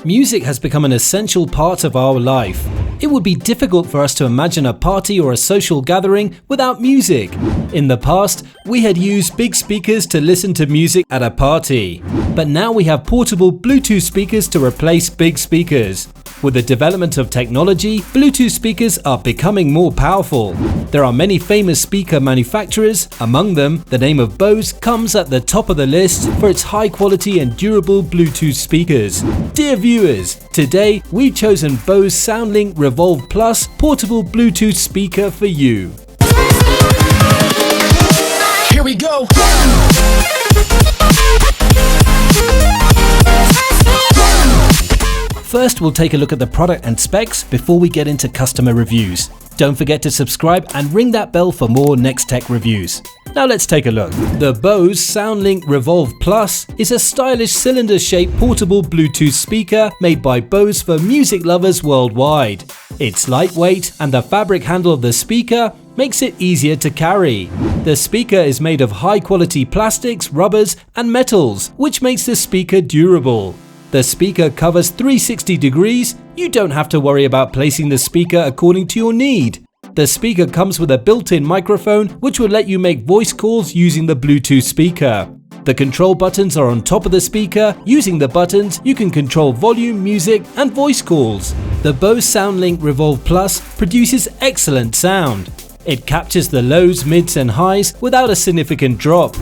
Music has become an essential part of our life. It would be difficult for us to imagine a party or a social gathering without music. In the past, we had used big speakers to listen to music at a party. But now we have portable Bluetooth speakers to replace big speakers. With the development of technology, Bluetooth speakers are becoming more powerful. There are many famous speaker manufacturers. Among them, the name of Bose comes at the top of the list for its high quality and durable Bluetooth speakers. Dear viewers, today we've chosen Bose SoundLink Revolve Plus portable Bluetooth speaker for you. Here we go. First, we'll take a look at the product and specs before we get into customer reviews. Don't forget to subscribe and ring that bell for more next tech reviews. Now let's take a look. The Bose SoundLink Revolve Plus is a stylish cylinder-shaped portable Bluetooth speaker made by Bose for music lovers worldwide. It's lightweight and the fabric handle of the speaker makes it easier to carry. The speaker is made of high-quality plastics, rubbers and metals, which makes the speaker durable. The speaker covers 360 degrees. You don't have to worry about placing the speaker according to your need. The speaker comes with a built-in microphone which will let you make voice calls using the Bluetooth speaker. The control buttons are on top of the speaker. Using the buttons, you can control volume, music and voice calls. The Bose SoundLink Revolve Plus produces excellent sound. It captures the lows, mids and highs without a significant drop.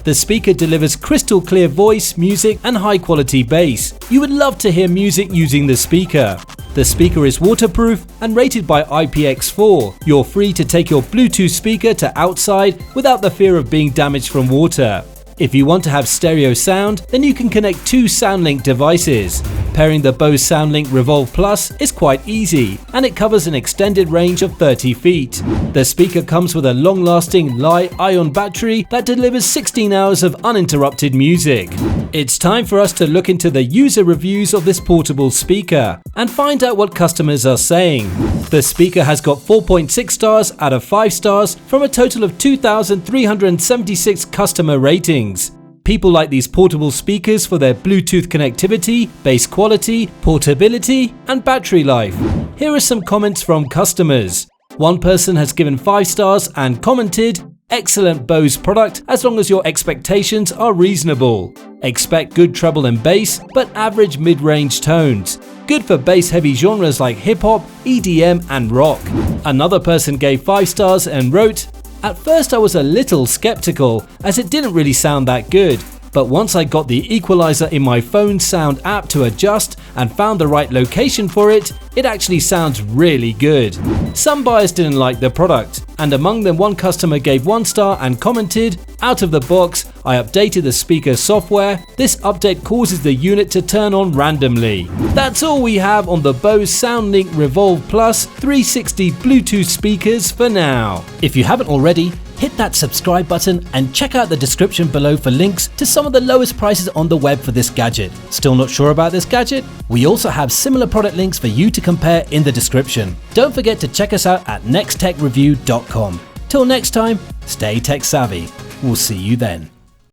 The speaker delivers crystal clear voice, music and high quality bass. You would love to hear music using the speaker. The speaker is waterproof and rated by IPX4. You're free to take your Bluetooth speaker to outside without the fear of being damaged from water. If you want to have stereo sound, then you can connect two SoundLink devices. Pairing the Bose SoundLink Revolve Plus is quite easy, and it covers an extended range of 30 feet. The speaker comes with a long-lasting Li-ion battery that delivers 16 hours of uninterrupted music. It's time for us to look into the user reviews of this portable speaker and find out what customers are saying. The speaker has got 4.6 stars out of 5 stars from a total of 2,376 customer ratings. People like these portable speakers for their Bluetooth connectivity, bass quality, portability, and battery life. Here are some comments from customers. One person has given 5 stars and commented, "Excellent Bose product as long as your expectations are reasonable. Expect good treble and bass, but average mid-range tones. Good for bass-heavy genres like hip-hop, EDM, and rock." Another person gave 5 stars and wrote, "At first I was a little skeptical as it didn't really sound that good, but once I got the equalizer in my phone sound app to adjust and found the right location for it, it actually sounds really good." Some buyers didn't like the product, and among them one customer gave 1 star and commented, "Out of the box, I updated the speaker software. This update causes the unit to turn on randomly." That's all we have on the Bose SoundLink Revolve Plus 360 Bluetooth speakers for now. If you haven't already, hit that subscribe button and check out the description below for links to some of the lowest prices on the web for this gadget. Still not sure about this gadget? We also have similar product links for you to compare in the description. Don't forget to check us out at nexttechreview.com. Till next time, stay tech savvy. We'll see you then.